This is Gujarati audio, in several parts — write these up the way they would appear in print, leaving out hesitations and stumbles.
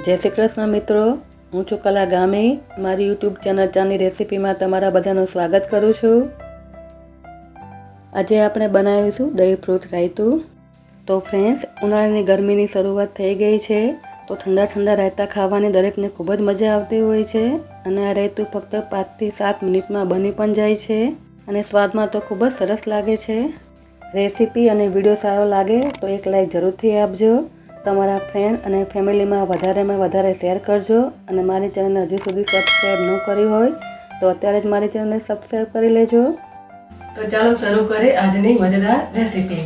જય શ્રી કૃષ્ણ મિત્રો, હું છું કલા ગામી. મારી યુટ્યુબ ચેનલ ચાની રેસીપીમાં તમારા બધાનું સ્વાગત કરું છું. આજે આપણે બનાવીશું દહીં ફ્રૂટ રાયતું. તો ફ્રેન્ડ્સ, ઉનાળાની ગરમીની શરૂઆત થઈ ગઈ છે, તો ઠંડા ઠંડા રાયતા ખાવાની દરેકને ખૂબ જ મજા આવતી હોય છે. અને આ રાયતું ફક્ત 5 થી 7 મિનિટમાં બની પણ જાય છે અને સ્વાદમાં તો ખૂબ જ સરસ લાગે છે. રેસીપી અને વિડીયો સારો લાગે તો એક લાઈક જરૂરથી આપજો. તમારા ફ્રેન્ડ અને ફેમિલીમાં વધારેમાં વધારે શેર કરજો. અને મારી ચેનલને હજુ સુધી સબસ્ક્રાઈબ ન કરી હોય તો અત્યારે જ મારી ચેનલને સબસ્ક્રાઈબ કરી લેજો. તો ચાલો શરૂ કરીએ આજની મજેદાર રેસીપી.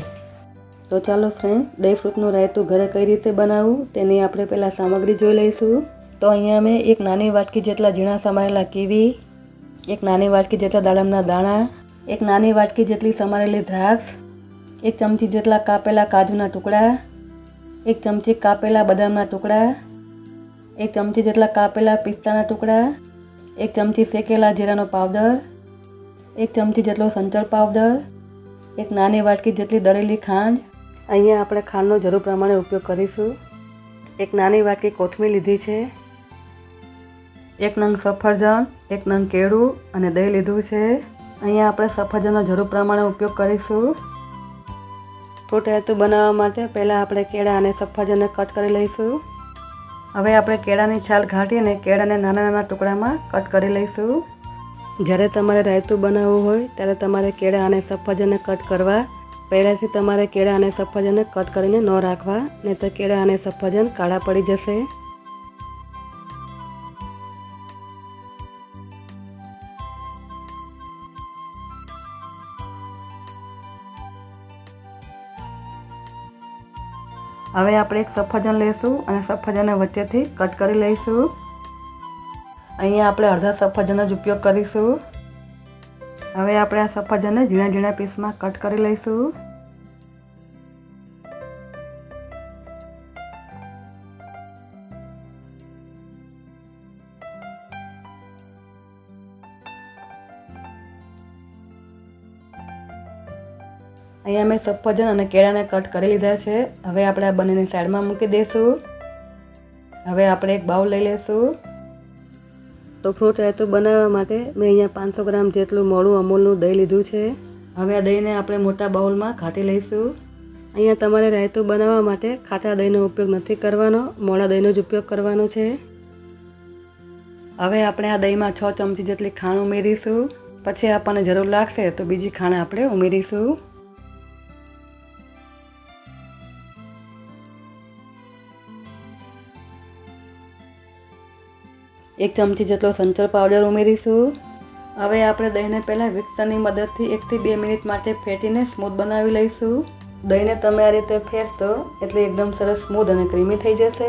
તો ચાલો ફ્રેન્ડ, દહીં ફ્રૂટનું રાયતું ઘરે કઈ રીતે બનાવવું તેની આપણે પહેલાં સામગ્રી જોઈ લઈશું. તો અહીંયા મેં એક નાની વાટકી જેટલા ઝીણા સમારેલા કીવી, એક નાની વાટકી જેટલા દાડમના દાણા, એક નાની વાટકી જેટલી સમારેલી દ્રાક્ષ, એક ચમચી જેટલા કાપેલા કાજુના ટુકડા, એક ચમચી કાપેલા બદામના ટુકડા, એક ચમચી જેટલા કાપેલા પિસ્તાના ટુકડા, એક ચમચી શેકેલા જીરાનો પાવડર, એક ચમચી જેટલો સંચળ પાવડર, એક નાની વાટકી જેટલી દળેલી ખાંડ. અહીંયા આપણે ખાંડનો જરૂર પ્રમાણે ઉપયોગ કરીશું. એક નાની વાટકી કોથમીર લીધી છે, એક નંગ સફરજન, એક નંગ કેળું અને દહીં લીધું છે. અહીંયા આપણે સફરજનનો જરૂર પ્રમાણે ઉપયોગ કરીશું. ફ્રૂટ રાયતું બનાવવા માટે પહેલાં આપણે કેળા અને સફરજનને કટ કરી લઈશું. હવે આપણે કેળાની છાલ ઘાટીને કેળાને નાના નાના ટુકડામાં કટ કરી લઈશું. જ્યારે તમારે રાયતું બનાવવું હોય ત્યારે તમારે કેળા અને સફરજનને કટ કરવા પહેલાંથી તમારે કેળા અને સફરજનને કટ કરીને ન રાખવા, નહીં તો કેળા અને સફરજન કાળા પડી જશે. હવે આપણે એક સફરજન લઈશું અને સફરજનને વચ્ચેથી કટ કરી લઈશું. અહીંયા આપણે અડધા સફરજનનો જ ઉપયોગ કરીશું. હવે આપણે આ સફરજનને ઝીણા ઝીણા પીસમાં કટ કરી લઈશું. અહીંયા મેં સફરજન અને કેળાને કટ કરી લીધા છે. હવે આપણે આ બંનેને સાઈડમાં મૂકી દઈશું. હવે આપણે એક બાઉલ લઈ લઈશું. તો ફ્રૂટ રાયતું બનાવવા માટે મેં અહીંયા 500 ગ્રામ જેટલું મોળું અમૂલનું દહીં લીધું છે. હવે આ દહીંને આપણે મોટા બાઉલમાં ઘાટી લઈશું. અહીંયા તમારે રાયતું બનાવવા માટે ખાટા દહીંનો ઉપયોગ નથી કરવાનો, મોળા દહીંનો જ ઉપયોગ કરવાનો છે. હવે આપણે આ દહીંમાં 6 ચમચી જેટલી ખાંડ ઉમેરીશું. પછી આપણને જરૂર લાગશે તો બીજી ખાંડ આપણે ઉમેરીશું. એક ચમચી જેટલો સંચળ પાવડર ઉમેરીશું. હવે આપણે દહીંને પહેલાં વિક્સરની મદદથી 1 થી 2 મિનિટ માટે ફેટીને સ્મૂથ બનાવી લઈશું. દહીંને તમે આ રીતે ફેરશો એટલે એકદમ સરસ સ્મૂથ અને ક્રીમી થઈ જશે.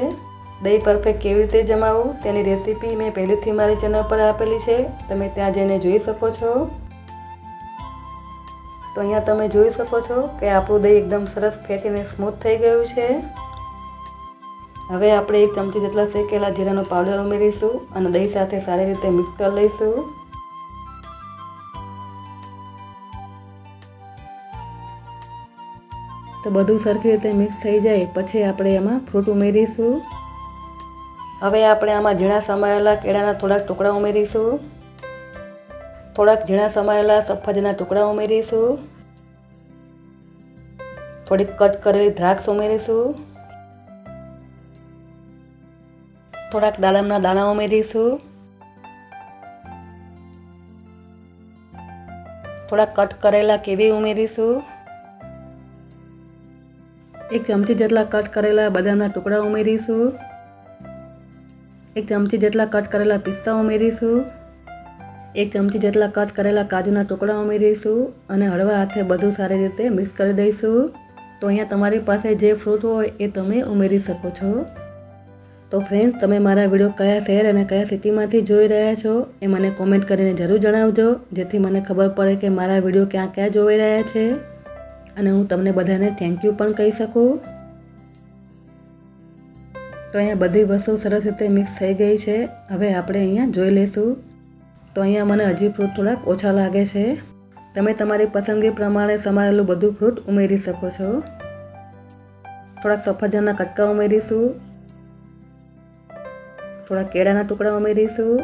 દહીં પરફેક્ટ કેવી રીતે જમાવવું તેની રેસીપી મેં પહેલેથી મારી ચેનલ પર આપેલી છે, તમે ત્યાં જઈને જોઈ શકો છો. તો અહીંયા તમે જોઈ શકો છો કે આપણું દહીં એકદમ સરસ ફેટીને સ્મૂથ થઈ ગયું છે. હવે આપણે 1 ચમચી જેટલા શેકેલા જીરાનો પાવડર ઉમેરીશું અને દહીં સાથે સારી રીતે મિક્સ કરી લઈશું. તો બધું સરખી રીતે મિક્સ થઈ જાય પછી આપણે એમાં ફ્રૂટ ઉમેરીશું. હવે આપણે આમાં ઝીણા સમારેલા કેળાના થોડાક ટુકડા ઉમેરીશું. થોડાક ઝીણા સમારેલા સફરજનના ટુકડા ઉમેરીશું. થોડીક કટ કરેલી દ્રાક્ષ ઉમેરીશું. થોડાક દાડમના દાણા ઉમેરીશું. થોડાક કટ કરેલા કેવી ઉમેરીશું. 1 ચમચી જેટલા કટ કરેલા બદામના ટુકડા ઉમેરીશું. 1 ચમચી જેટલા કટ કરેલા પિસ્તા ઉમેરીશું. 1 ચમચી જેટલા કટ કરેલા કાજુના ટુકડા ઉમેરીશું અને હળવા હાથે બધું સારી રીતે મિક્સ કરી દઈશું. તો અહીંયા તમારી પાસે જે ફ્રૂટ હોય એ તમે ઉમેરી શકો છો. તો ફ્રેન્ડ્સ, તમે મારા વિડીયો કયા શહેર અને કયા સિટીમાંથી જોઈ રહ્યા છો એ મને કોમેન્ટ કરીને જરૂર જણાવજો, જેથી મને ખબર પડે કે મારા વિડીયો ક્યાં ક્યાં જોઈ રહ્યા છે અને હું તમને બધાને થેન્ક યુ પણ કહી શકું. તો અહીંયા બધી વસ્તુ સરસ રીતે મિક્સ થઈ ગઈ છે. હવે આપણે અહીંયા જોઈ લઈશું. તો અહીંયા મને હજી ફ્રૂટ થોડાક ઓછા લાગે છે. તમે તમારી પસંદગી પ્રમાણે સમારેલું બધું ફ્રૂટ ઉમેરી શકો છો. થોડાક સફરજનના કટકા ઉમેરીશું. થોડા કેળાના ટુકડા ઉમેરીશું,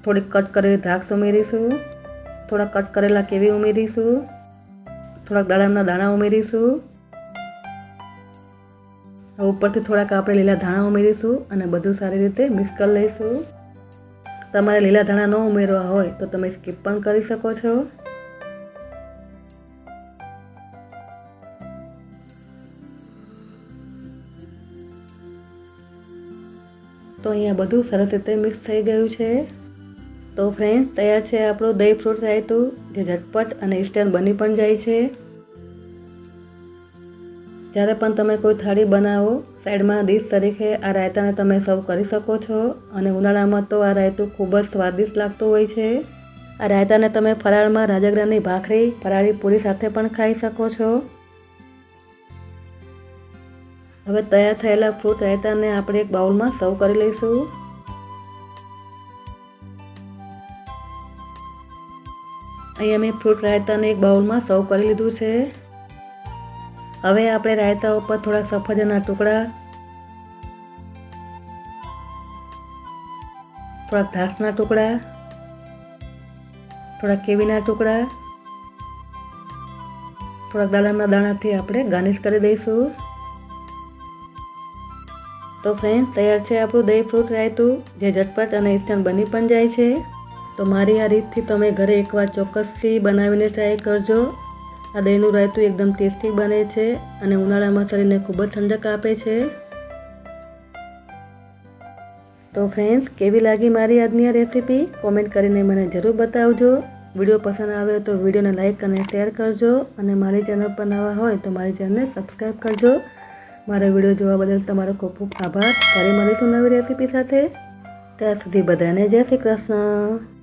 થોડી કટ કરેલી દ્રાક્ષ ઉમેરીશું, થોડા કટ કરેલા કેવી ઉમેરીશું, થોડાક દાડમના દાણા ઉમેરીશું, ઉપરથી થોડાક આપણે લીલા ધાણા ઉમેરીશું અને બધું સારી રીતે મિક્સ કરી લઈશું. તમારે લીલા ધાણા ન ઉમેરવા હોય તો તમે સ્કીપ પણ કરી શકો છો. તો અહીંયા બધું સરસ રીતે મિક્સ થઈ ગયું છે. તો ફ્રેન્ડ્સ, તૈયાર છે આપણું દહીં ફ્રૂટ રાયતું, જે ઝટપટ અને ઇન્સ્ટન્ટ બની પણ જાય છે. જ્યારે પણ તમે કોઈ થાળી બનાવો, સાઈડમાં ડીશ તરીકે આ રાયતાને તમે સર્વ કરી શકો છો. અને ઉનાળામાં તો આ રાયતું ખૂબ જ સ્વાદિષ્ટ લાગતું હોય છે. આ રાયતાને તમે ફરાળમાં રાજગરાની ભાખરી, ફરાળી પૂરી સાથે પણ ખાઈ શકો છો. હવે તૈયાર થયેલા ફ્રૂટ રાયતાને આપણે એક બાઉલમાં સર્વ કરી લઈશું. અહીંયા મેં ફ્રૂટ રાયતાને એક બાઉલમાં સર્વ કરી લીધું છે. હવે આપણે રાયતા ઉપર થોડાક સફરજનના ટુકડા, થોડાક દ્રાક્ષના ટુકડા, થોડાક કેવીના ટુકડા, થોડાક દાડમના દાણાથી આપણે ગાર્નિશ કરી દઈશું. તો ફ્રેન્ડ્સ, તૈયાર છે આપણું દહીં ફ્રૂટ રાયતું, જે ઝટપટ અને ઇન્સ્ટન્ટ બની પણ જાય છે. તો મારી આ રીતથી તમે ઘરે એકવાર ચોક્કસથી બનાવીને ટ્રાય કરજો. આ દહીંનું રાયતું એકદમ ટેસ્ટી બને છે અને ઉનાળામાં શરીરને ખૂબ જ ઠંડક આપે છે. તો ફ્રેન્ડ્સ, કેવી લાગી મારી આજની આ રેસીપી કોમેન્ટ કરીને મને જરૂર બતાવજો. વિડીયો પસંદ આવ્યો તો વિડીયોને લાઇક અને શેર કરજો અને મારી ચેનલ પર નવા હોય તો મારી ચેનલને સબસ્ક્રાઈબ કરજો. મારા વિડીયો જોવા બદલ તમારો ખૂબ ખૂબ આભાર. ફરી મળીશું નવી રેસીપી સાથે. ત્યાં સુધી બધાને જય શ્રી કૃષ્ણ.